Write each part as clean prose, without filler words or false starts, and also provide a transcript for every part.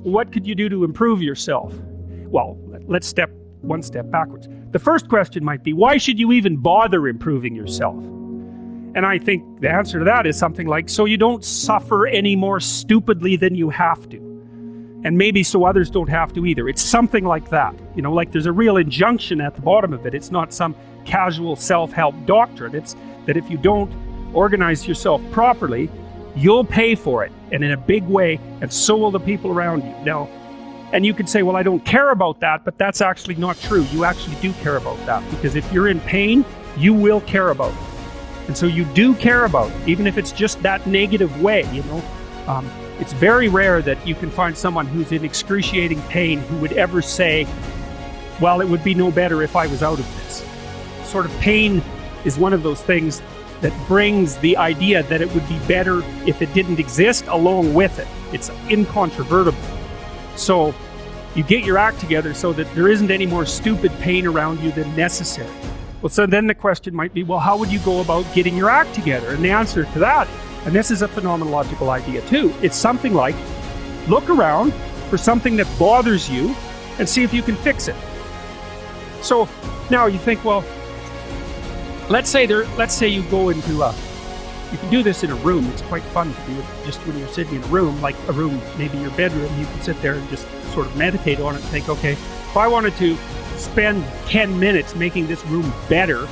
What could you do to improve yourself? Well, let's step one step backwards. The first question might be, why should you even bother improving yourself? And I think the answer to that is something like, so you don't suffer any more stupidly than you have to. And maybe so others don't have to either. It's something like that. You know, like there's a real injunction at the bottom of it. It's not some casual self-help doctrine. It's that if you don't organize yourself properly, you'll pay for it, and in a big way, and so will the people around you. Now, and you could say, well, I don't care about that, but that's actually not true. You actually do care about that, because if you're in pain, you will care about it. And so you do care about it, even if it's just that negative way, you know. It's very rare that you can find someone who's in excruciating pain who would ever say, well, it would be no better if I was out of this. Sort of pain is one of those things that brings the idea that it would be better if it didn't exist along with it. It's incontrovertible. So you get your act together so that there isn't any more stupid pain around you than necessary. Well, so then the question might be, well, how would you go about getting your act together? And the answer to that, and this is a phenomenological idea too, it's something like, look around for something that bothers you and see if you can fix it. So now you think, well, let's say you go into you can do this in a room. It's quite fun to do it just when you're sitting in a room, like a room, maybe your bedroom. You can sit there and just sort of meditate on it and think, okay, if I wanted to spend 10 minutes making this room better,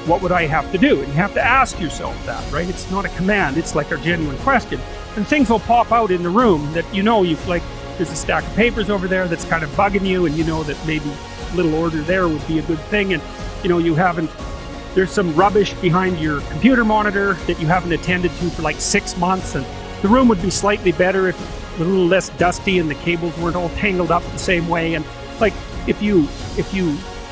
what would I have to do? And you have to ask yourself that, right? It's not a command, it's like a genuine question. And things will pop out in the room that you know, like there's a stack of papers over there that's kind of bugging you, and you know that maybe a little order there would be a good thing, and you know, there's some rubbish behind your computer monitor that you haven't attended to for like 6 months, and the room would be slightly better if it was a little less dusty and the cables weren't all tangled up the same way. And like if you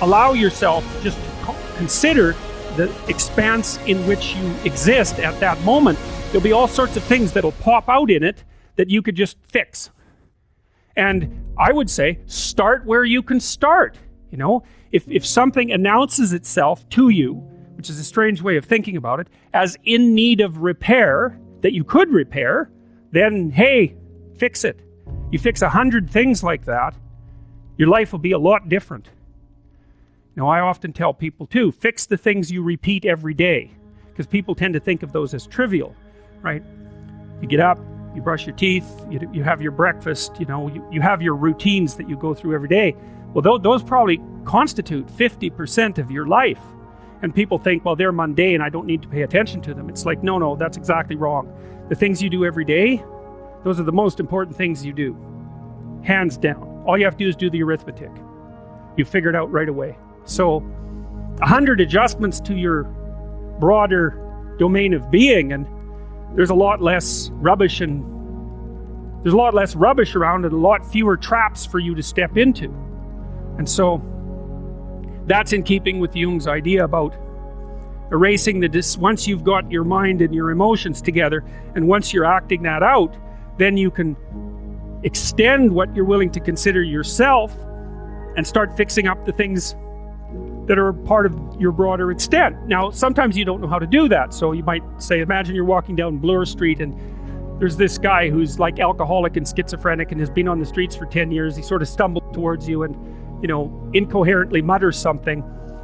allow yourself just to consider the expanse in which you exist at that moment, there'll be all sorts of things that'll pop out in it that you could just fix. And I would say, start where you can start. You know, if something announces itself to you, which is a strange way of thinking about it, as in need of repair, that you could repair, then hey, fix it. You fix 100 things like that, your life will be a lot different. Now, I often tell people too, fix the things you repeat every day, because people tend to think of those as trivial, right? You get up, you brush your teeth, you have your breakfast, you know, you have your routines that you go through every day. Well, those probably constitute 50% of your life. And people think, well, they're mundane, I don't need to pay attention to them. It's like, no, that's exactly wrong. The things you do every day, those are the most important things you do. Hands down. All you have to do is do the arithmetic. You figure it out right away. So 100 adjustments to your broader domain of being, and there's a lot less rubbish around, and a lot fewer traps for you to step into. And so that's in keeping with Jung's idea about erasing once you've got your mind and your emotions together, and once you're acting that out, then you can extend what you're willing to consider yourself and start fixing up the things that are part of your broader extent. Now, sometimes you don't know how to do that. So you might say, imagine you're walking down Bloor Street and there's this guy who's like alcoholic and schizophrenic and has been on the streets for 10 years. He sort of stumbled towards you and, you know, incoherently mutters something.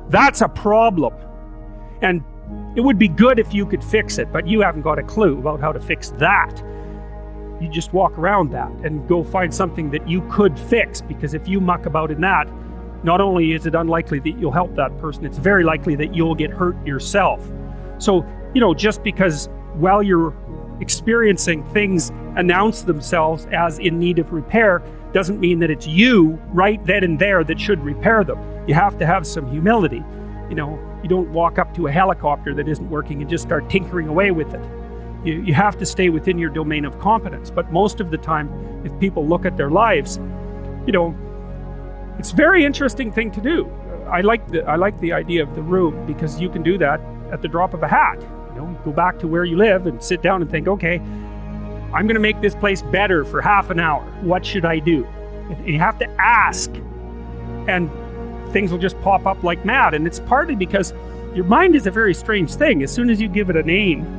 That's a problem. And it would be good if you could fix it, but you haven't got a clue about how to fix that. You just walk around that and go find something that you could fix, because if you muck about in that, not only is it unlikely that you'll help that person, it's very likely that you'll get hurt yourself. So, you know, just because while you're experiencing things announce themselves as in need of repair, doesn't mean that it's you right then and there that should repair them. You have to have some humility. You know, you don't walk up to a helicopter that isn't working and just start tinkering away with it. You have to stay within your domain of competence. But most of the time, if people look at their lives, you know, it's a very interesting thing to do. I like the idea of the room, because you can do that at the drop of a hat. You know, go back to where you live and sit down and think, okay, I'm going to make this place better for half an hour. What should I do? And you have to ask, and things will just pop up like mad. And it's partly because your mind is a very strange thing. As soon as you give it a name,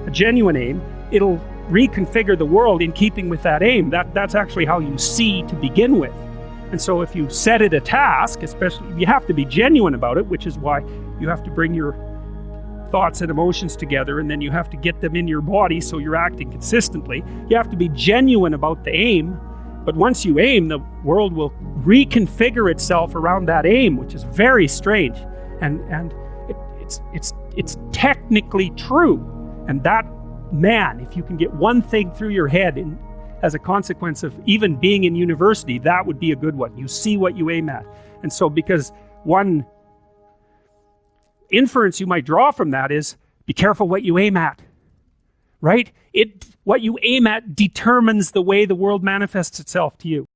a genuine name, it'll reconfigure the world in keeping with that aim. That's actually how you see to begin with. And so if you set it a task, especially, you have to be genuine about it, which is why you have to bring your thoughts and emotions together, and then you have to get them in your body so you're acting consistently. You have to be genuine about the aim, but once you aim, the world will reconfigure itself around that aim, which is very strange. And it's technically true. And that, man, if you can get one thing through your head as a consequence of even being in university, that would be a good one. You see what you aim at. And so, because one inference you might draw from that is, be careful what you aim at, right? What you aim at determines the way the world manifests itself to you.